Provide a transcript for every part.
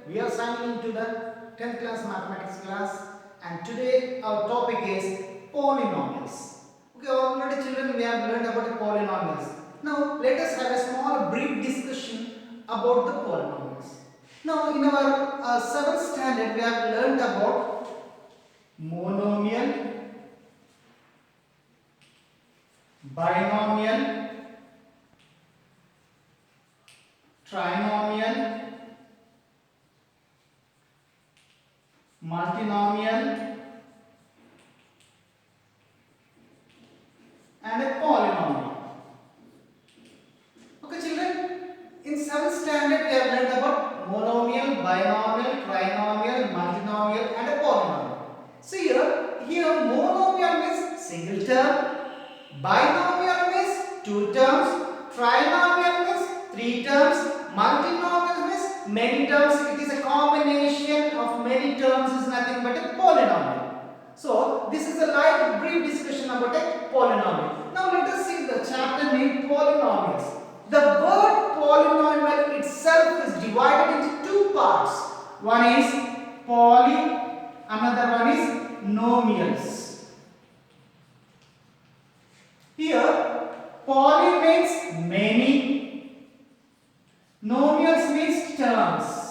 We are signing into the 10th class mathematics class, and today our topic is polynomials. Okay, already children we have learned about polynomials. Now let us have a small brief discussion about the polynomials. Now in our 7th standard we have learned about monomial, binomial, trinomial, multinomial and a polynomial. Okay children, in 7th standard we have learned about monomial, binomial, trinomial, multinomial and a polynomial. So here monomial means single term, binomial means two terms, trinomial means three terms, multinomial means many terms. It is a combination of many terms, is nothing but a polynomial. So this is a light brief discussion about a polynomial. Now let us see the chapter named polynomials. The word polynomial itself is divided into two parts. One is poly, another one is nomials. Here poly means many, nomials means terms.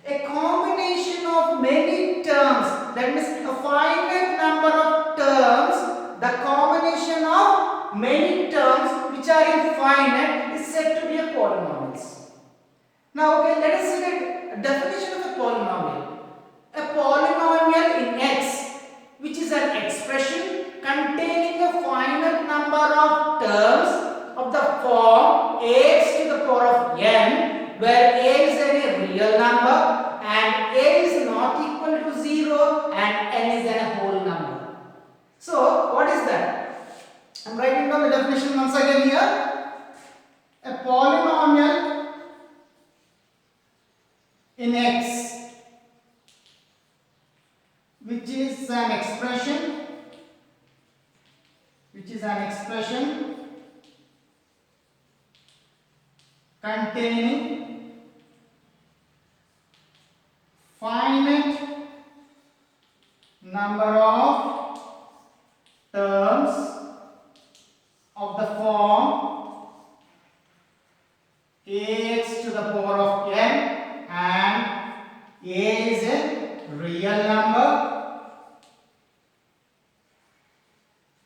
A combination of many terms, that means a finite number of terms, the combination of many terms which are infinite is said to be a polynomials. Now okay, let us see the definition of a polynomial. A polynomial in x, which is an expression containing a finite number of terms of the form ax to the power of n, where a is a real number and a is not equal to 0 and n is a whole number. So what is that? I am writing down the definition once again here. A polynomial in x, which is an expression containing finite number of terms of the form ax to the power of n, and a is a real number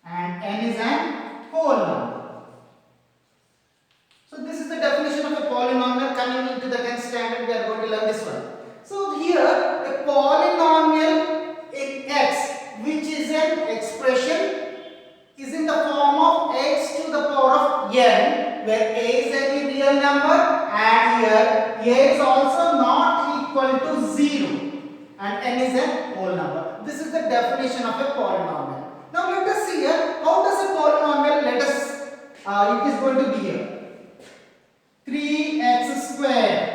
and n is an whole number. So this is the definition of a polynomial. Coming into the 10th standard we are going to learn this one. So here a polynomial in x, which is an expression, is in the form of x to the power of n, where a is a real number and here a is also not equal to 0 and n is a whole number. This is the definition of a polynomial. Now let us see here, how does a polynomial, let us, it is going to be here 3x square.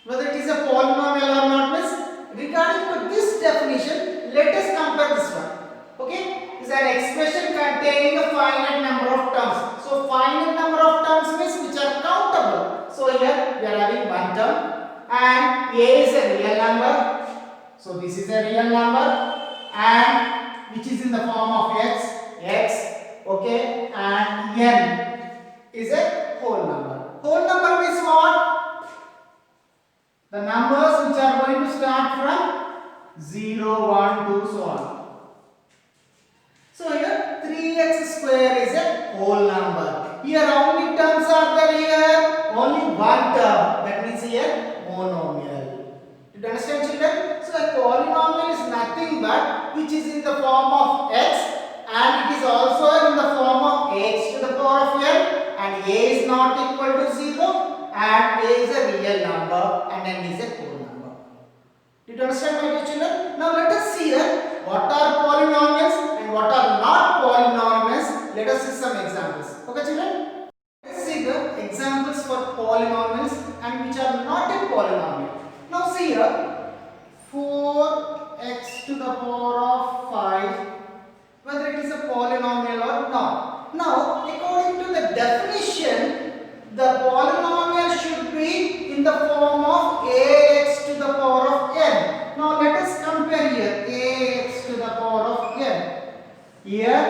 Whether it is a polynomial or not means, regarding to this definition, let us compare this one. Okay, it is an expression containing a finite number of terms. So finite number of terms means which are countable. So here we are having one term and a is a real number. So this is a real number and which is in the form of x, okay, and n is a whole number. Whole number means what? The numbers which are going to start from 0, 1, 2, so on. So here 3x square is a whole number. Here how many terms are there here? Only one term. That means here monomial. Did you understand children? So a polynomial is nothing but which is in the form of x and it is also in the form of x to the power of n, and a is not equal to 0 and a is a real number and n is a whole number. Did you understand my dear children? Now let us see here what are polynomials and what are not polynomials. Let us see some examples. Okay children? Let's see the examples for polynomials and which are not a polynomial. Now see here 4x to the power of 5, whether it is a polynomial or not. Now according to the definition, the polynomial should be in in the form of ax to the power of n. Now let us compare here ax to the power of n. Here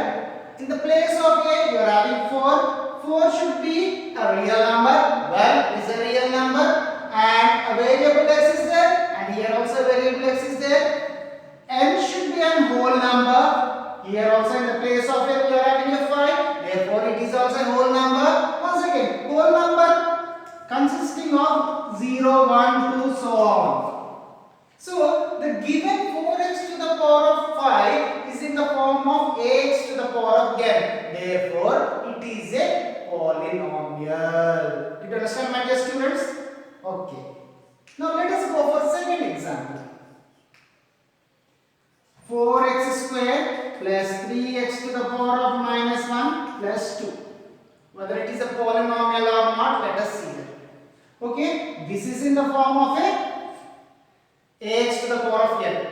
in the place of a you are having 4. 4 should be a real number. Well, it is a real number, and a variable x is there, and here also a variable x is there. N should be a whole number. Here also in the place of n you are having a 5. Therefore it is also a whole number. Once again, whole number consisting of 0, 1, 2, so on. So the given 4x to the power of 5 is in the form of ax to the power of n. Therefore it is a polynomial. Did you understand, my dear students? Okay. Now let us go for second example. 4x square plus 3x to the power of minus 1 plus 2. Whether it is a polynomial or not, let us see that. Okay, this is in the form of a ax to the power of n.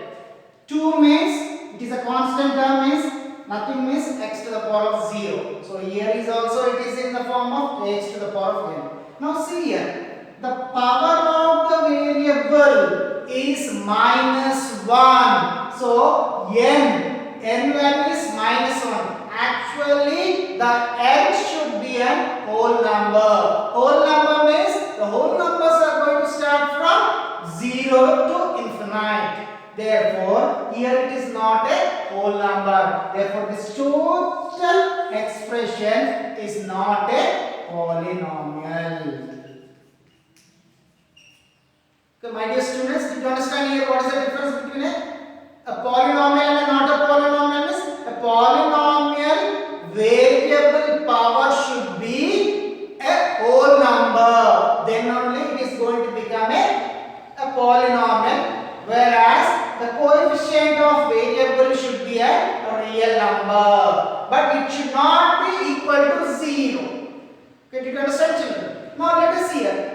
2 means it is a constant term, means nothing, means x to the power of 0. So here is also it is in the form of ax to the power of n. Now see here, the power of the variable is minus 1. So n value is minus 1. Actually the n should be a whole number. Whole number means the whole numbers are going to start from 0 to infinite. Therefore here it is not a whole number. Therefore this total expression is not a polynomial. Okay, my dear students, did you understand here what is the difference between a polynomial and not a polynomial? Means a polynomial variable power should be a whole number. Then only it is going to become a polynomial. Whereas the coefficient of variable should be a real number. But it should not be equal to 0. Okay, did you understand, children? Now let us see here.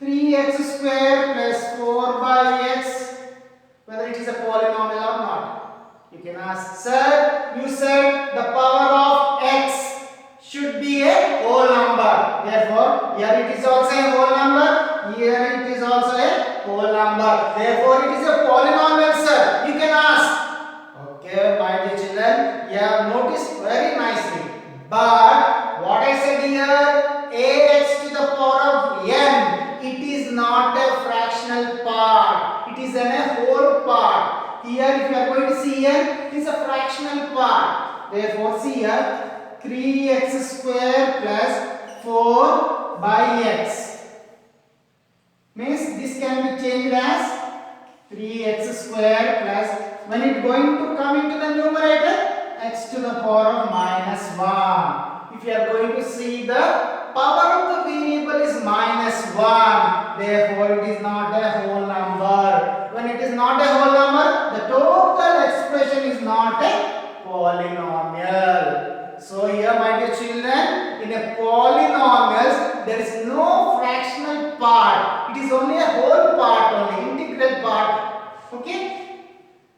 3x square plus 4 by x, whether it is a polynomial or not. You can ask, sir, you said the power of x should be a whole number. Therefore, here it is also a whole number. Here it is also a whole number. Therefore, it is a polynomial, sir. You can ask. Okay, my dear children, you have noticed very nicely. But what I said here, ax to the power of n, it is not a fractional part. It is a whole part. Here if you are going to see here, it is a fractional part. Therefore see here, 3x square plus 4 by x. Means this can be changed as 3x square plus, when it going to come into the numerator, x to the power of minus 1. If you are going to see the power of the variable is minus 1, therefore it is not a whole number. When it is not a whole number, the total expression is not a polynomial. So here, my dear children, in a polynomial there is no fractional part. It is only a whole part, only integral part. Okay.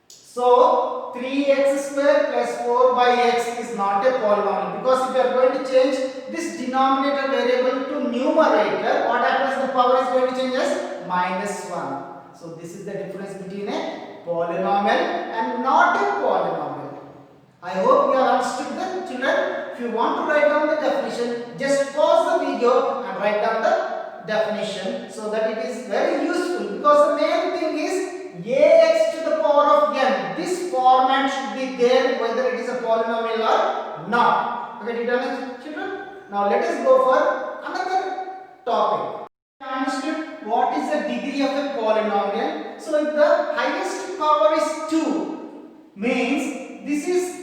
So 3x square plus 4 by x is not a polynomial, because if you are going to change this denominator variable to numerator, what happens? The power is going to change as minus 1. So this is the difference between a polynomial and not a polynomial. I hope you have understood that, children. If you want to write down the definition, just pause the video and write down the definition, so that it is very useful, because the main thing is ax to the power of n. This format should be there whether it is a polynomial or not. Okay, did you understand, children? Now let us go for another topic. Understood what is the degree of a polynomial? So if the highest power is 2, means this is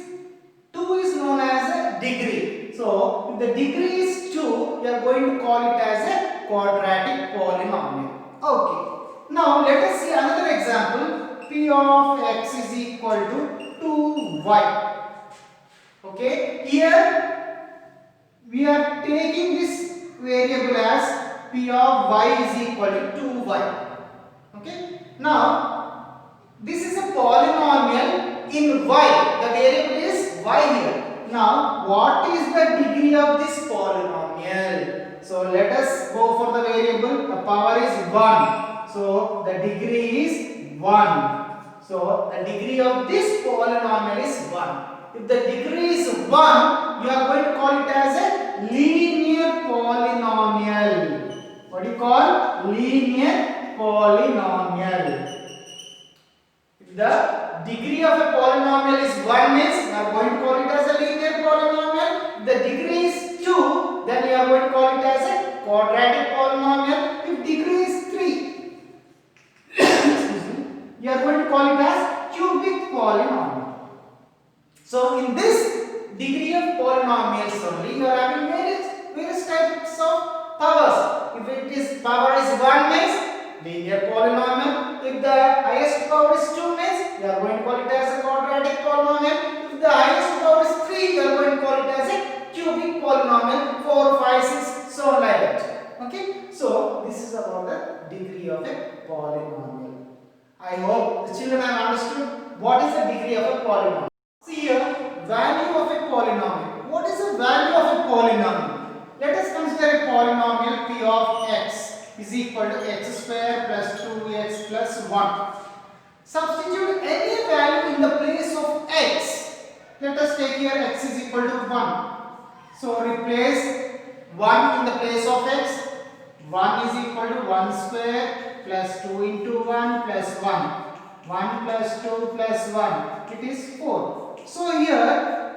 2 is known as a degree. So if the degree is 2, we are going to call it as a quadratic polynomial. Okay. Now let us see another example. P of x is equal to 2y. Okay. Here we are taking this variable as p of y is equal to 2y. Okay. Now this is a polynomial in y. The variable is y here. Now what is the degree of this polynomial? So let us go for the variable. The power is 1. So the degree is 1. So the degree of this polynomial is 1. If the degree is 1, you are going to call it as a linear polynomial. What do you call? Linear polynomial. If the degree of a polynomial is 1 means you are going to call it as a linear polynomial. If the degree is 2, then you are going to call it as a quadratic polynomial. If degree is 3, you are going to call it as cubic polynomial. So in this degree of polynomials only, you are having various types of powers. If it is power is 1 means linear polynomial. If the highest power is 2 means you are going to call it as a quadratic polynomial. If the highest power is 3, you are going to call it as a cubic polynomial. 4, 5, 6, so on like that. Okay. So this is about the degree of a polynomial. I hope the children have understood what is the degree of a polynomial. See here, value of a polynomial. What is the value of a polynomial? Let us consider a polynomial p of x is equal to x square plus 2x plus 1. Substitute any value in the place of x. Let us take here x is equal to 1. So replace 1 in the place of x. 1 is equal to 1 square plus 2 into 1 plus 1. 1 plus 2 plus 1. It is 4. So here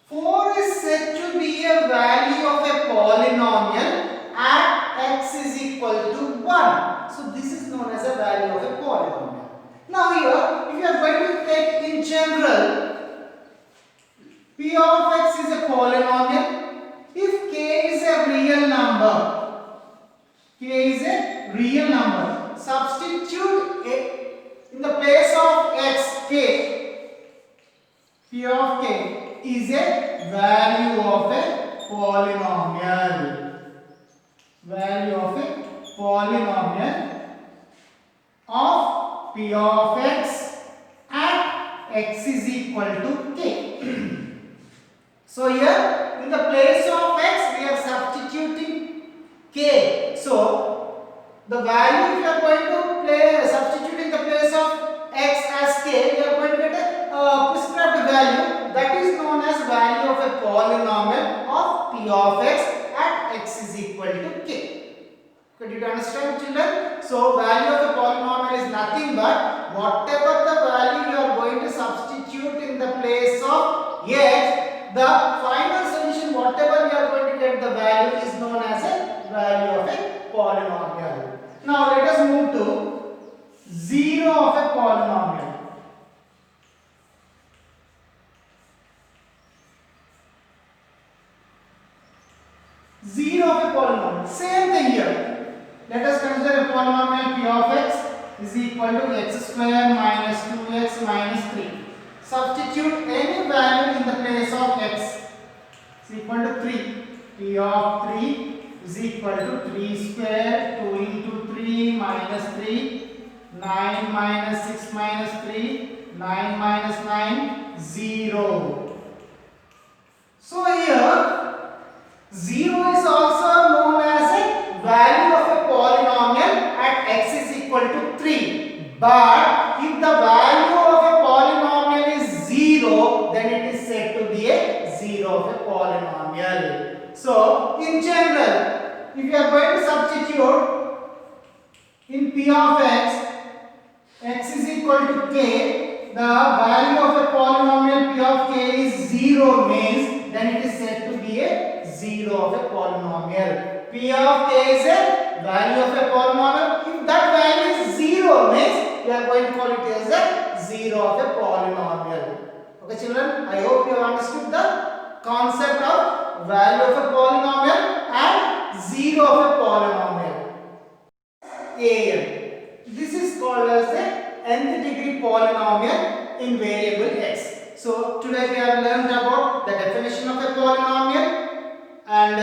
4 is said to be a value of a polynomial at x is equal to 1. So this is known as a value of a polynomial. Now here, if you are going to take in general, p of x is a polynomial. If k is a real number, k is a real number, substitute in the place of x, k, p of k is a value of a polynomial. Value of a polynomial of p of x at x is equal to k. So here in the place of x we are substituting k. So the value we are going to substitute in the place of x as k, we are going to get a prescribed value that is known as value of a polynomial of p of x at x is equal to k. Could you understand, children? So value of a polynomial is nothing but whatever the value you are going to substitute in the place of x, the final solution whatever you are going to get the value is known as a value of a polynomial. Now let us move to 0 of a polynomial. 0 of a polynomial. Same thing here. Let us consider a polynomial p of x is equal to x square minus 2x minus 3. Substitute any value in the place of x is equal to 3. P of 3 is equal to 3 square 2 into 3 minus 3, 9 minus 6 minus 3, 9 minus 9, 0. So here 0 is also known as a value of a polynomial at x is equal to 3. But if the value of a polynomial is 0, then it is said to be a 0 of a polynomial. So in general, if you are going to substitute in p of x is equal to k, the value of a polynomial p of k is 0 means then it is said to be a 0 of a polynomial. P of k is a value of a polynomial. If that value is 0 means we are going to call it as a 0 of a polynomial. Okay children, I hope you have understood the concept of value of a polynomial and 0 of a polynomial. an. This is called as the nth degree polynomial in variable x. So today we have learned about the definition of a polynomial and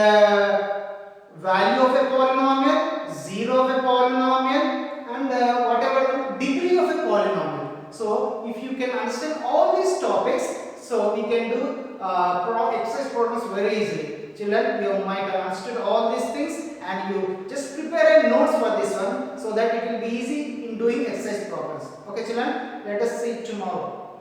value of a polynomial, 0 of a polynomial and whatever the degree of a polynomial. So if you can understand all these topics, so we can do exercise problems very easily. children, you might have understood all these things and you just prepare a notes for this one so that it will be easy in doing exercise problems. Okay children, let us see tomorrow.